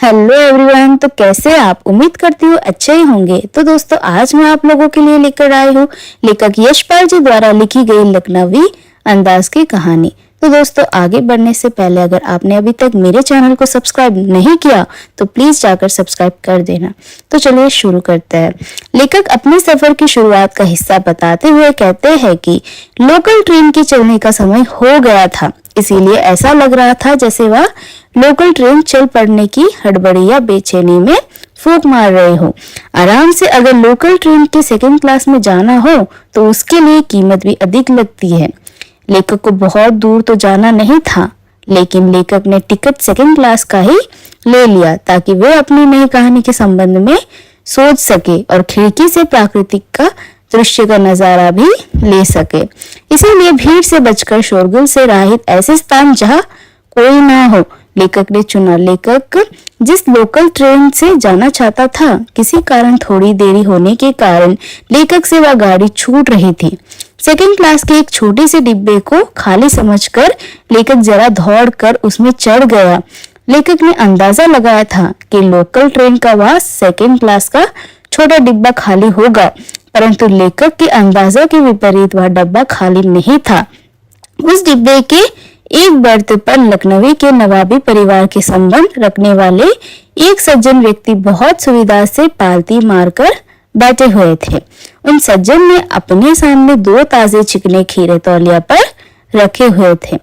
Hello everyone. तो कैसे आप? उम्मीद करती हूँ अच्छे ही होंगे। तो दोस्तों, आज मैं आप लोगों के लिए लेकर आई हूँ लेखक यशपाल जी द्वारा लिखी गई लखनवी अंदाज की कहानी। तो दोस्तों, आगे बढ़ने से पहले अगर आपने अभी तक मेरे चैनल को सब्सक्राइब नहीं किया तो प्लीज जाकर सब्सक्राइब कर देना। तो चलिए शुरू करते हैं। लेखक अपने सफर की शुरुआत का हिस्सा बताते हुए कहते हैं कि लोकल ट्रेन के चलने का समय हो गया था, इसीलिए ऐसा लग रहा था जैसे वह लोकल ट्रेन चल पड़ने की हड़बड़ी या बेचैनी में फूंक मार रहे हो। आराम से अगर लोकल ट्रेन के सेकंड क्लास में जाना हो तो उसके लिए कीमत भी अधिक लगती है। लेखक को बहुत दूर तो जाना नहीं था, लेकिन लेखक ने टिकट सेकंड क्लास का ही ले लिया ताकि वह अपनी नई कहानी के संबंध में सोच सके और खिड़की से प्राकृतिक का दृश्य का नजारा भी ले सके। इसीलिए भीड़ से बचकर, शोरगुल से रहित ऐसे स्थान जहाँ कोई ना हो लेखक ने चुना। लेखक जिस लोकल ट्रेन से जाना चाहता था, किसी कारण थोड़ी देरी होने के कारण लेखक से वह गाड़ी छूट रही थी। सेकंड क्लास के एक छोटे से डिब्बे को खाली समझकर लेखक जरा दौड़कर उसमें चढ़ गया। लेखक ने अंदाजा लगाया था कि लोकल ट्रेन का वह सेकंड क्लास का छोटा डिब्बा खाली होगा, परंतु लेखक के अंदाजा के विपरीत वह डब्बा खाली नहीं था। उस डिब्बे के एक बर्थ पर लखनवी के नवाबी परिवार के संबंध रखने वाले एक सज्जन व्यक्ति बहुत सुविधा से पालती मारकर बैठे हुए थे। उन सज्जन ने अपने सामने 2 ताजे चिकने खीरे तौलिया पर रखे हुए थे।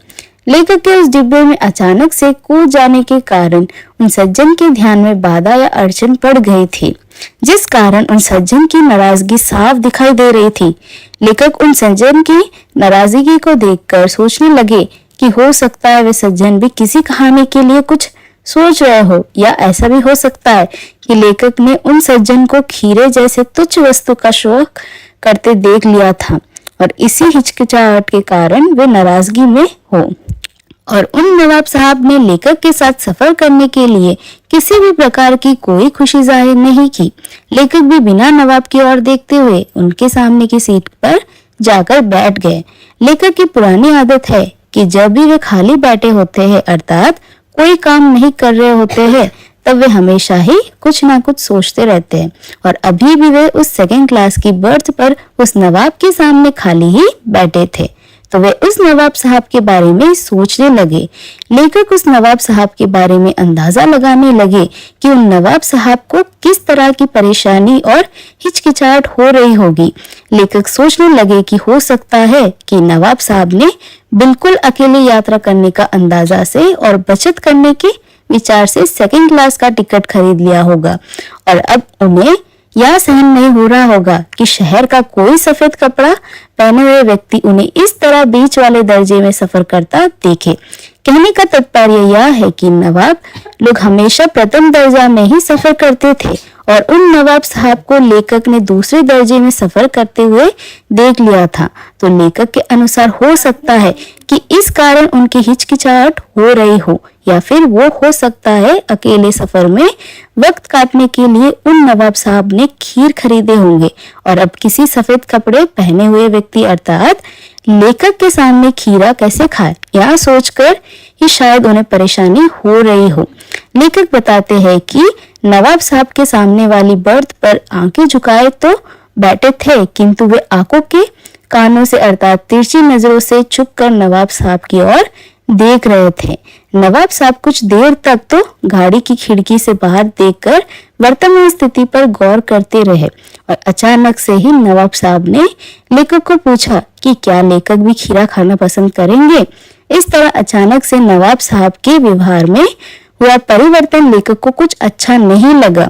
लेखक के उस डिब्बे में अचानक से कूद जाने के कारण उन सज्जन के ध्यान में बाधा या अड़चन पड़ गई थी, जिस कारण उन सज्जन की नाराजगी साफ दिखाई दे रही थी। लेखक उन सज्जन की नाराजगी को देखकर सोचने लगे कि हो सकता है वे सज्जन भी किसी कहानी के लिए कुछ सोच रहे हो, या ऐसा भी हो सकता है कि लेखक ने उन सज्जन को खीरे जैसे तुच्छ वस्तु का शौक करते देख लिया था और इसी हिचकिचाहट के कारण वे नाराजगी में हो। और उन नवाब साहब ने लेखक के साथ सफर करने के लिए किसी भी प्रकार की कोई खुशी जाहिर नहीं की। लेखक भी बिना नवाब की ओर देखते हुए उनके सामने की सीट पर जाकर बैठ गए। लेखक की पुरानी आदत है कि जब भी वे खाली बैठे होते हैं, अर्थात कोई काम नहीं कर रहे होते हैं, तब वे हमेशा ही कुछ ना कुछ सोचते रहते हैं। और अभी भी वे उस सेकंड क्लास की बर्थ पर उस नवाब के सामने खाली ही बैठे थे, तो वे उस नवाब साहब के बारे में सोचने लगे। लेखक उस नवाब साहब के बारे में अंदाजा लगाने लगे कि उन नवाब साहब को किस तरह की परेशानी और हिचकिचाहट हो रही होगी। लेखक सोचने लगे कि हो सकता है कि नवाब साहब ने बिल्कुल अकेले यात्रा करने का अंदाजा से और बचत करने के विचार से सेकंड क्लास का टिकट खरीद लिया होगा, और अब उन्हें यह सहन नहीं हो रहा होगा कि शहर का कोई सफेद कपड़ा पहने हुए व्यक्ति उन्हें इस तरह बीच वाले दर्जे में सफर करता देखे। कहने का तात्पर्य यह है कि नवाब लोग हमेशा प्रथम दर्जा में ही सफर करते थे, और उन नवाब साहब को लेखक ने दूसरे दर्जे में सफर करते हुए देख लिया था। तो लेखक के अनुसार हो सकता है कि इस कारण उनकी हिचकिचाहट हो रही हो, या फिर वो हो सकता है अकेले सफर में वक्त काटने के लिए उन नवाब साहब ने खीर खरीदे होंगे, और अब किसी सफेद कपड़े पहने हुए व्यक्ति अर्थात लेखक के सामने खीरा कैसे खाए, यह सोचकर ही शायद उन्हें परेशानी हो रही हो। लेखक बताते हैं कि नवाब साहब के सामने वाली बर्थ पर आंखें झुकाए तो बैठे थे, किंतु वे आंखों के कानों से अर्थात तिरछी नजरों से छुपकर नवाब साहब की ओर देख रहे थे। नवाब साहब कुछ देर तक तो गाड़ी की खिड़की से बाहर देखकर वर्तमान स्थिति पर गौर करते रहे, और अचानक से ही नवाब साहब ने लेखक को पूछा कि क्या लेखक भी खीरा खाना पसंद करेंगे। इस तरह अचानक से नवाब साहब के व्यवहार में हुआ परिवर्तन लेखक को कुछ अच्छा नहीं लगा,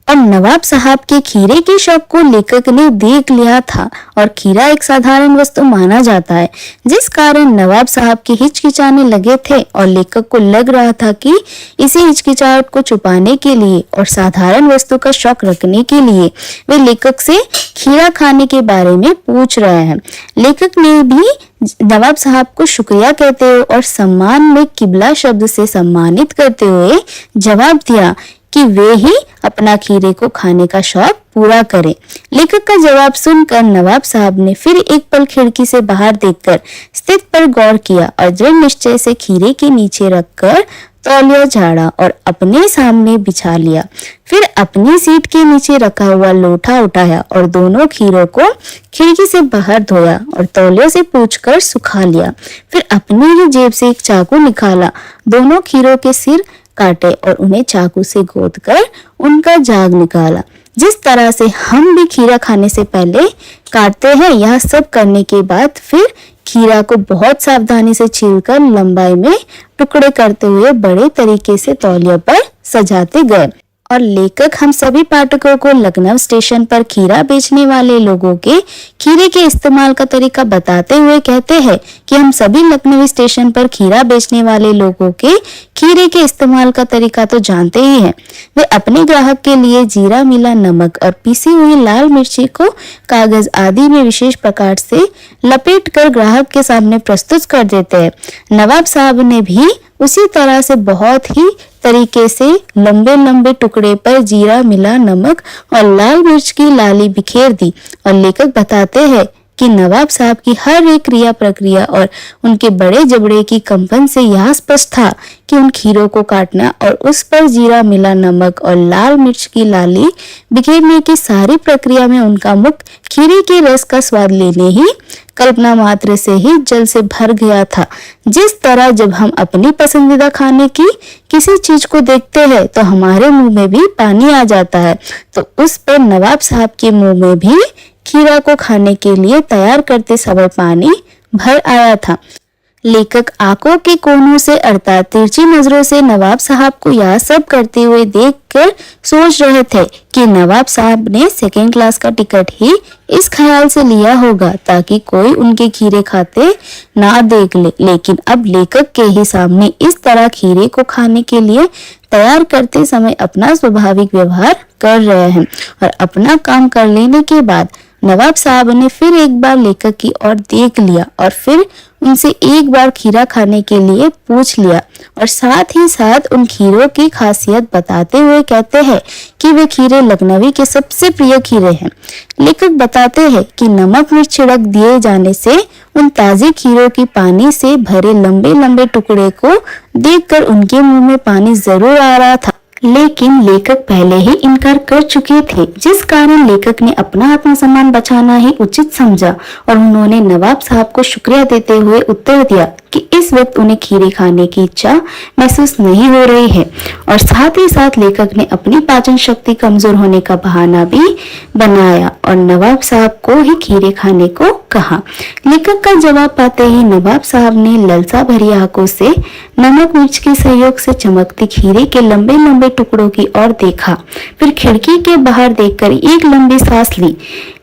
और नवाब साहब के खीरे के शौक को लेखक ने देख लिया था, और खीरा एक साधारण वस्तु माना जाता है, जिस कारण नवाब साहब के हिचकिचाने लगे थे, और लेखक को लग रहा था कि इसी हिचकिचाहट को छुपाने के लिए और साधारण वस्तु का शौक रखने के लिए वे लेखक से खीरा खाने के बारे में पूछ रहे हैं। लेखक ने भी नवाब साहब को शुक्रिया कहते हुए और सम्मान में किबला शब्द से सम्मानित करते हुए जवाब दिया कि वे ही अपना खीरे को खाने का शौक पूरा करें। लेखक का जवाब सुनकर नवाब साहब ने फिर एक पल खिड़की से बाहर देखकर स्थिति पर गौर किया और दृढ़ निश्चय से खीरे के नीचे रखकर तौलिया झाड़ा और अपने सामने बिछा लिया। फिर अपनी सीट के नीचे रखा हुआ लोटा उठाया और दोनों खीरों को खिड़की से बाहर धोया और तौलिया से पोंछकर सुखा लिया। फिर अपनी ही जेब से एक चाकू निकाला, दोनों खीरों के सिर काटे और उन्हें चाकू से गोदकर उनका झाग निकाला। जिस तरह से हम भी खीरा खाने से पहले काटते हैं, यह सब करने के बाद फिर खीरा को बहुत सावधानी से छीलकर लंबाई में टुकड़े करते हुए बड़े तरीके से तौलिया पर सजाते गए। और लेखक हम सभी पाठकों को लखनऊ स्टेशन पर खीरा बेचने वाले लोगों के खीरे के इस्तेमाल का तरीका बताते हुए कहते हैं कि हम सभी लखनऊ स्टेशन पर खीरा बेचने वाले लोगों के खीरे के इस्तेमाल का तरीका तो जानते ही हैं। वे अपने ग्राहक के लिए जीरा मिला नमक और पीसी हुई लाल मिर्ची को कागज आदि में विशेष प्रकार से लपेट कर ग्राहक के सामने प्रस्तुत कर देते हैं। नवाब साहब ने भी उसी तरह से बहुत ही तरीके से लंबे लंबे टुकड़े पर जीरा मिला नमक और लाल मिर्च की लाली बिखेर दी। और लेखक बताते हैं कि नवाब साहब की हर एक क्रिया प्रक्रिया और उनके बड़े जबड़े की कंपन से यह स्पष्ट था कि उन खीरों को काटना और उस पर जीरा मिला नमक और लाल मिर्च की लाली बिखेरने की सारी प्रक्रिया में उनका मुख खीरे के रस का स्वाद लेने ही कल्पना मात्र से ही जल से भर गया था। जिस तरह जब हम अपनी पसंदीदा खाने की किसी चीज को देखते हैं तो हमारे मुंह में भी पानी आ जाता है, तो उस पर नवाब साहब के मुंह में भी खीरा को खाने के लिए तैयार करते समय पानी भर आया था। लेखक आंखों के कोनों से अर्थात तिरछी नजरों से नवाब साहब को यह सब करते हुए देखकर सोच रहे थे कि नवाब साहब ने सेकेंड क्लास का टिकट ही इस ख्याल से लिया होगा ताकि कोई उनके खीरे खाते ना देख ले। लेकिन अब लेखक के ही सामने इस तरह खीरे को खाने के लिए तैयार करते समय अपना स्वाभाविक व्यवहार कर रहे हैं। और अपना काम कर लेने के बाद नवाब साहब ने फिर एक बार लेखक की ओर देख लिया और फिर उनसे एक बार खीरा खाने के लिए पूछ लिया और साथ ही साथ उन खीरों की खासियत बताते हुए कहते हैं कि वे खीरे लखनवी के सबसे प्रिय खीरे हैं। लेखक बताते हैं कि नमक मिर्च छिड़क दिए जाने से उन ताजे खीरों की पानी से भरे लंबे लंबे टुकड़े को देखकर उनके मुंह में पानी जरूर आ रहा था, लेकिन लेखक पहले ही इनकार कर चुके थे, जिस कारण लेखक ने अपना आत्मसम्मान बचाना ही उचित समझा और उन्होंने नवाब साहब को शुक्रिया देते हुए उत्तर दिया कि इस वक्त उन्हें खीरे खाने की इच्छा महसूस नहीं हो रही है। और साथ ही साथ लेखक ने अपनी पाचन शक्ति कमजोर होने का बहाना भी बनाया और नवाब साहब को ही खीरे खाने को कहा। लेखक का जवाब पाते ही नवाब साहब ने ललसा भरी आंखों से नमक मिर्च के सहयोग से चमकती खीरे के लंबे लंबे टुकड़ों की ओर देखा, फिर खिड़की के बाहर देखकर एक लंबी सांस ली।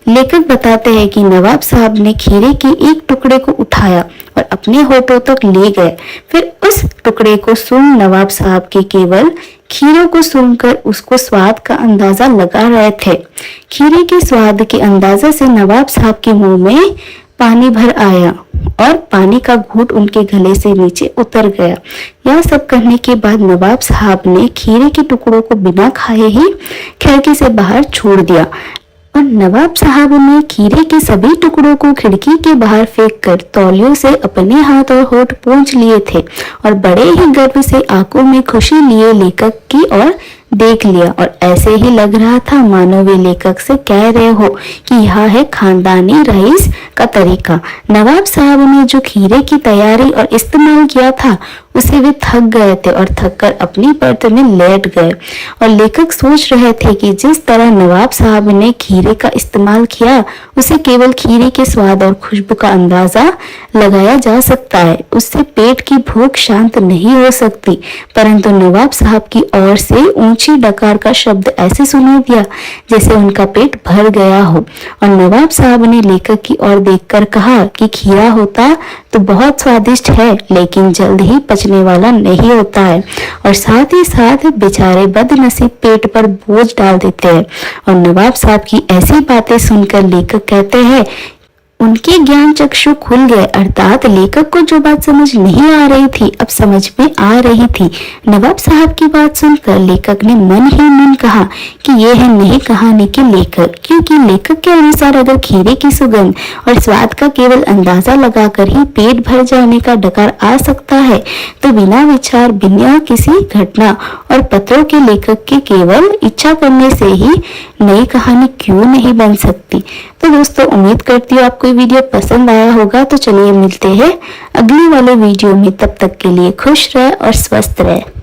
लेखक बताते हैं कि नवाब साहब ने खीरे के एक टुकड़े को उठाया और अपने होठों तक ले गए, फिर उस टुकड़े को सूंघ नवाब साहब के केवल खीरों को सूंघकर उसको स्वाद का अंदाजा लगा रहे थे। खीरे के स्वाद के अंदाजे से नवाब साहब के मुंह में पानी भर आया और पानी का घूंट उनके गले से नीचे उतर गया। यह सब करने के बाद नवाब साहब ने खीरे के टुकड़ों को बिना खाए ही खिड़की से बाहर छोड़ दिया और नवाब साहब ने खीरे के सभी टुकड़ों को खिड़की के बाहर फेंककर तौलियों से अपने हाथ और होठ पोंछ लिए थे और बड़े ही गर्व से आंखों में खुशी लिए लेखक की ओर देख लिया और ऐसे ही लग रहा था मानो वे लेखक से कह रहे हो कि यह है खानदानी रईस का तरीका। नवाब साहब ने जो खीरे की तैयारी और इस्तेमाल किया था उसे वे थक गए थे और थककर अपनी बर्थ में लेट गए और लेखक सोच रहे थे कि जिस तरह नवाब साहब ने खीरे का इस्तेमाल किया उसे केवल खीरे के स्वाद और खुशबू का अंदाजा लगाया जा सकता है, उससे पेट की भूख शांत नहीं हो सकती। परंतु नवाब साहब की ओर से ऊंची डकार का शब्द ऐसे सुनाई दिया जैसे उनका पेट भर गया हो और नवाब साहब ने लेखक की ओर देखकर कहा कि खीरा होता तो बहुत स्वादिष्ट है लेकिन जल्द ही पचने वाला नहीं होता है और साथ ही साथ बेचारे बदनसीब पेट पर बोझ डाल देते हैं। और नवाब साहब की ऐसी बातें सुनकर लेखक कहते हैं उनके ज्ञान चक्षु खुल गए, अर्थात लेखक को जो बात समझ नहीं आ रही थी अब समझ में आ रही थी। नवाब साहब की बात सुनकर लेखक ने मन ही मन कहा कि ये है नई कहानी के लेखक, क्योंकि लेखक के अनुसार अगर खीरे की सुगंध और स्वाद का केवल अंदाजा लगाकर ही पेट भर जाने का डकार आ सकता है, तो बिना विचार, बिना किसी घटना और पत्रों के लेखक के केवल इच्छा करने से ही नई कहानी क्यों नहीं बन सकती। तो दोस्तों उम्मीद करती हूँ आपको ये वीडियो पसंद आया होगा। तो चलिए मिलते हैं अगली वाले वीडियो में, तब तक के लिए खुश रहे और स्वस्थ रहे।